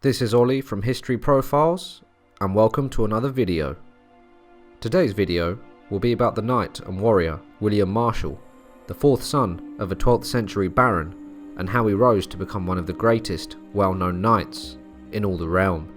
This is Ollie from History Profiles, and welcome to another video. Today's video will be about the knight and warrior William Marshal, the fourth son of a 12th century baron, and how he rose to become one of the greatest well-known knights in all the realm.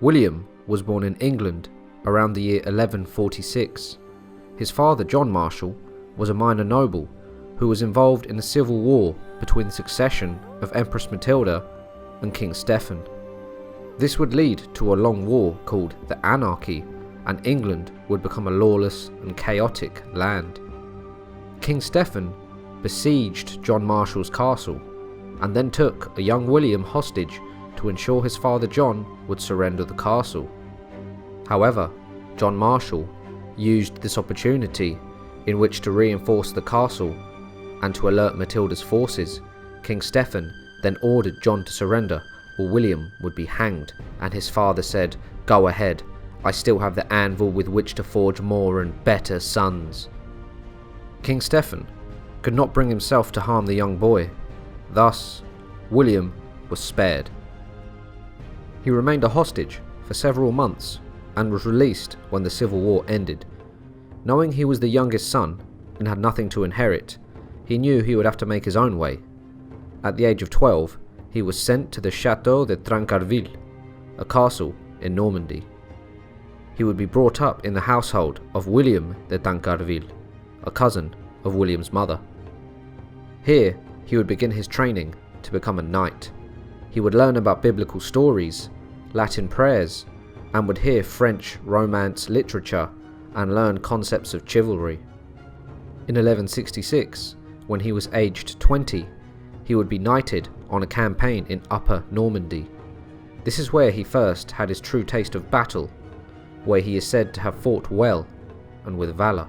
William was born in England around the year 1146. His father, John Marshal, was a minor noble who was involved in a civil war between the succession of Empress Matilda and King Stephen. This would lead to a long war called the Anarchy, and England would become a lawless and chaotic land. King Stephen besieged John Marshal's castle and then took a young William hostage to ensure his father John would surrender the castle. However, John Marshal used this opportunity in which to reinforce the castle and to alert Matilda's forces. King Stephen then ordered John to surrender or William would be hanged, and his father said, "Go ahead, I still have the anvil with which to forge more and better sons." King Stephen could not bring himself to harm the young boy, thus William was spared. He remained a hostage for several months and was released when the civil war ended. Knowing he was the youngest son and had nothing to inherit, he knew he would have to make his own way. At the age of 12, he was sent to the Château de Trancarville, a castle in Normandy. He would be brought up in the household of William de Trancarville, a cousin of William's mother. Here, he would begin his training to become a knight. He would learn about biblical stories, Latin prayers, and would hear French Romance literature and learn concepts of chivalry. In 1166, when he was aged 20, he would be knighted on a campaign in Upper Normandy. This is where he first had his true taste of battle, where he is said to have fought well and with valour.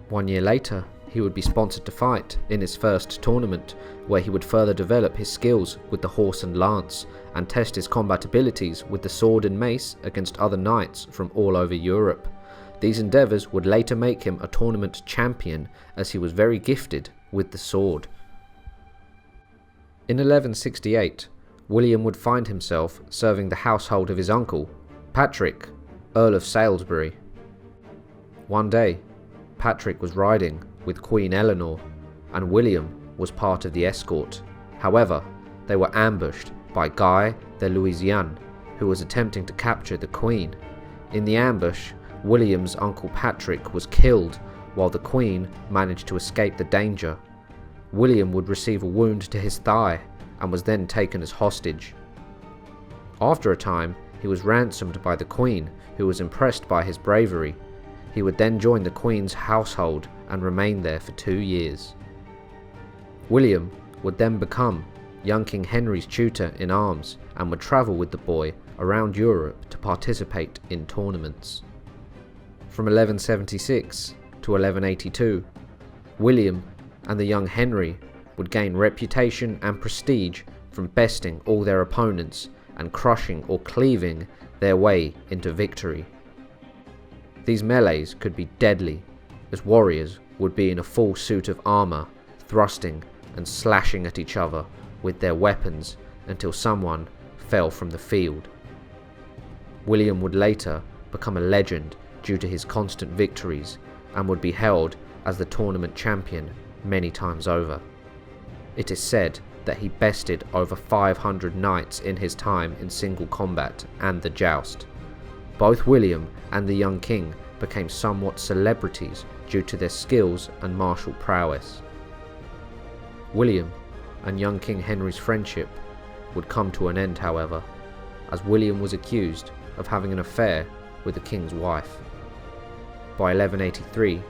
1 year later, he would be sponsored to fight in his first tournament, where he would further develop his skills with the horse and lance and test his combat abilities with the sword and mace against other knights from all over Europe. These endeavours would later make him a tournament champion, as he was very gifted with the sword. In 1168, William would find himself serving the household of his uncle, Patrick, Earl of Salisbury. One day, Patrick was riding with Queen Eleanor, and William was part of the escort. However, they were ambushed by Guy de Louisiane, who was attempting to capture the Queen. In the ambush, William's uncle Patrick was killed, while the Queen managed to escape the danger. William would receive a wound to his thigh and was then taken as hostage. After a time, he was ransomed by the Queen, who was impressed by his bravery. He would then join the Queen's household and remain there for 2 years. William would then become young King Henry's tutor in arms and would travel with the boy around Europe to participate in tournaments. From 1176 to 1182, William and the young Henry would gain reputation and prestige from besting all their opponents and crushing or cleaving their way into victory. These melees could be deadly, as warriors would be in a full suit of armour, thrusting and slashing at each other with their weapons until someone fell from the field. William would later become a legend due to his constant victories and would be hailed as the tournament champion many times over. It is said that he bested over 500 knights in his time in single combat and the joust. Both William and the young king became somewhat celebrities due to their skills and martial prowess. William and young King Henry's friendship would come to an end, however, as William was accused of having an affair with the king's wife. By 1183,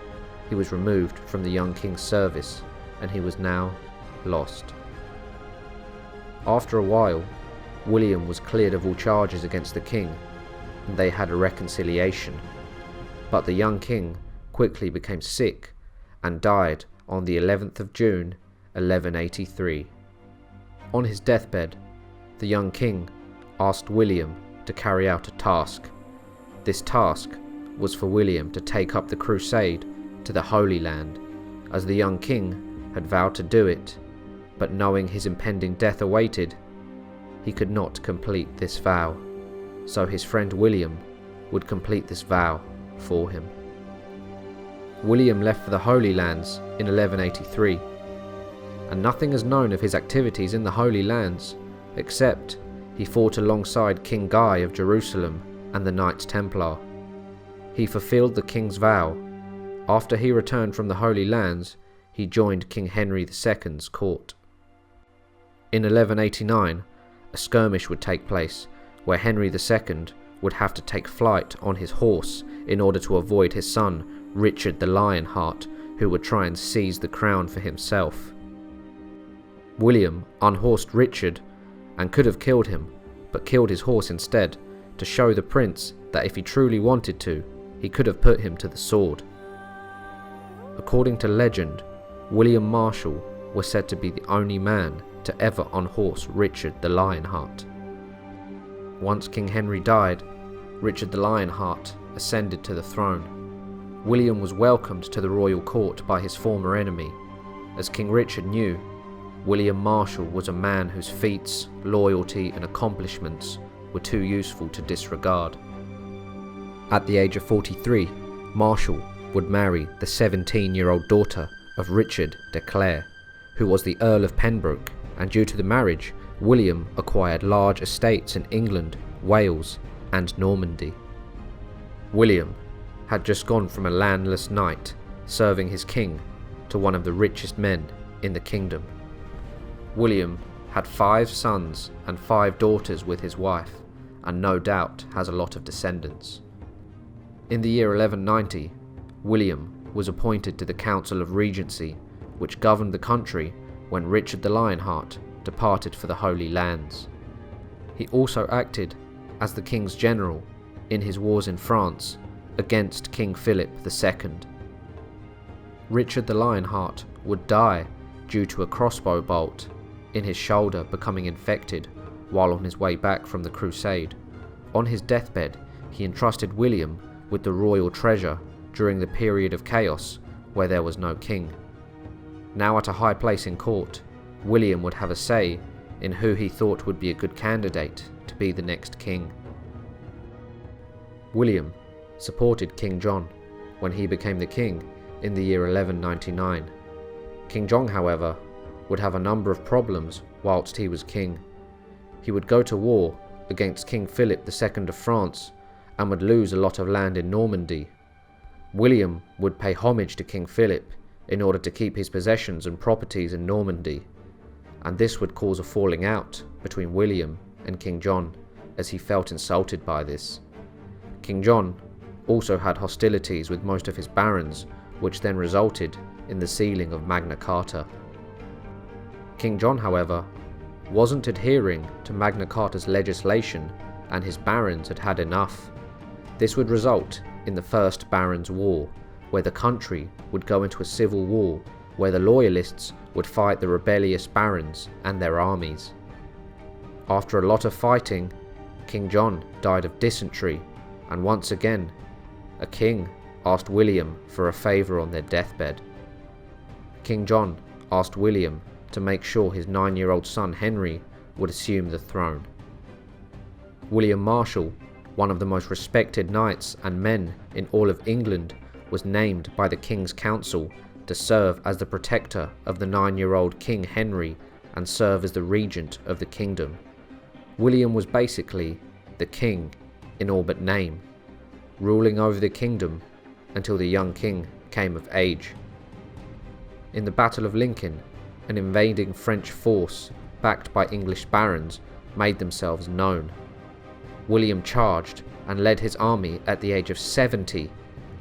he was removed from the young king's service, and he was now lost. After a while, William was cleared of all charges against the king, and they had a reconciliation. But the young king quickly became sick and died on the 11th of June, 1183. On his deathbed, the young king asked William to carry out a task. This task was for William to take up the crusade to the Holy Land, as the young king had vowed to do it, but knowing his impending death awaited, he could not complete this vow, so his friend William would complete this vow for him. William left for the Holy Lands in 1183, and nothing is known of his activities in the Holy Lands except he fought alongside King Guy of Jerusalem and the Knights Templar. He fulfilled the king's vow. After he returned from the Holy Lands, he joined King Henry II's court. In 1189, a skirmish would take place where Henry II would have to take flight on his horse in order to avoid his son Richard the Lionheart, who would try and seize the crown for himself. William unhorsed Richard and could have killed him, but killed his horse instead to show the prince that if he truly wanted to, he could have put him to the sword. According to legend, William Marshal was said to be the only man to ever unhorse Richard the Lionheart. Once King Henry died, Richard the Lionheart ascended to the throne. William was welcomed to the royal court by his former enemy. As King Richard knew, William Marshal was a man whose feats, loyalty and accomplishments were too useful to disregard. At the age of 43, Marshal would marry the 17-year-old daughter of Richard de Clare, who was the Earl of Pembroke, and due to the marriage, William acquired large estates in England, Wales and Normandy. William had just gone from a landless knight serving his king to one of the richest men in the kingdom. William had 5 sons and 5 daughters with his wife, and no doubt has a lot of descendants. In the year 1190, William was appointed to the Council of Regency, which governed the country when Richard the Lionheart departed for the Holy Lands. He also acted as the king's general in his wars in France against King Philip II. Richard the Lionheart would die due to a crossbow bolt in his shoulder becoming infected while on his way back from the crusade. On his deathbed, he entrusted William with the royal treasure during the period of chaos where there was no king. Now at a high place in court, William would have a say in who he thought would be a good candidate to be the next king. William supported King John when he became the king in the year 1199. King John, however, would have a number of problems whilst he was king. He would go to war against King Philip II of France and would lose a lot of land in Normandy. William would pay homage to King Philip in order to keep his possessions and properties in Normandy, and this would cause a falling out between William and King John, as he felt insulted by this. King John also had hostilities with most of his barons, which then resulted in the sealing of Magna Carta. King John, however, wasn't adhering to Magna Carta's legislation, and his barons had had enough. This would result in the First Barons' War, where the country would go into a civil war where the loyalists would fight the rebellious barons and their armies. After a lot of fighting, King John died of dysentery, and once again, a king asked William for a favour on their deathbed. King John asked William to make sure his 9-year-old son Henry would assume the throne. William Marshal, one of the most respected knights and men in all of England, was named by the King's Council to serve as the protector of the 9-year-old King Henry and serve as the regent of the kingdom. William was basically the king in all but name, ruling over the kingdom until the young king came of age. In the Battle of Lincoln, an invading French force backed by English barons made themselves known. William charged and led his army at the age of 70,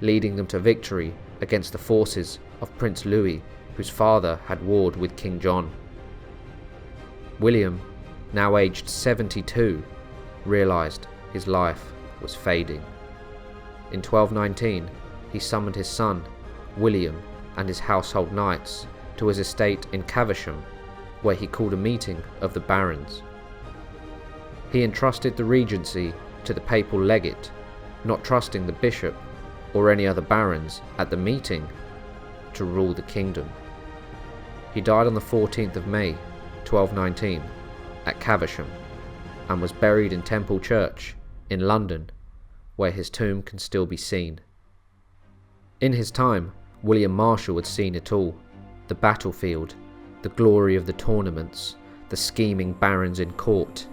leading them to victory against the forces of Prince Louis, whose father had warred with King John. William, now aged 72, realised his life was fading. In 1219, he summoned his son, William, and his household knights to his estate in Caversham, where he called a meeting of the barons. He entrusted the regency to the papal legate, not trusting the bishop or any other barons at the meeting to rule the kingdom. He died on the 14th of May, 1219, at Caversham, and was buried in Temple Church in London, where his tomb can still be seen. In his time, William Marshal had seen it all: the battlefield, the glory of the tournaments, the scheming barons in court,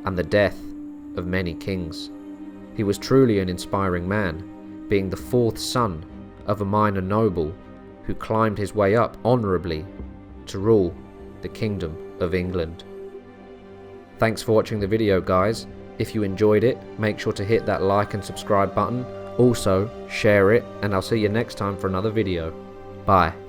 and the death of many kings. He was truly an inspiring man, being the fourth son of a minor noble who climbed his way up honourably to rule the Kingdom of England. Thanks for watching the video, guys. If you enjoyed it, make sure to hit that like and subscribe button. Also, share it, and I'll see you next time for another video. Bye.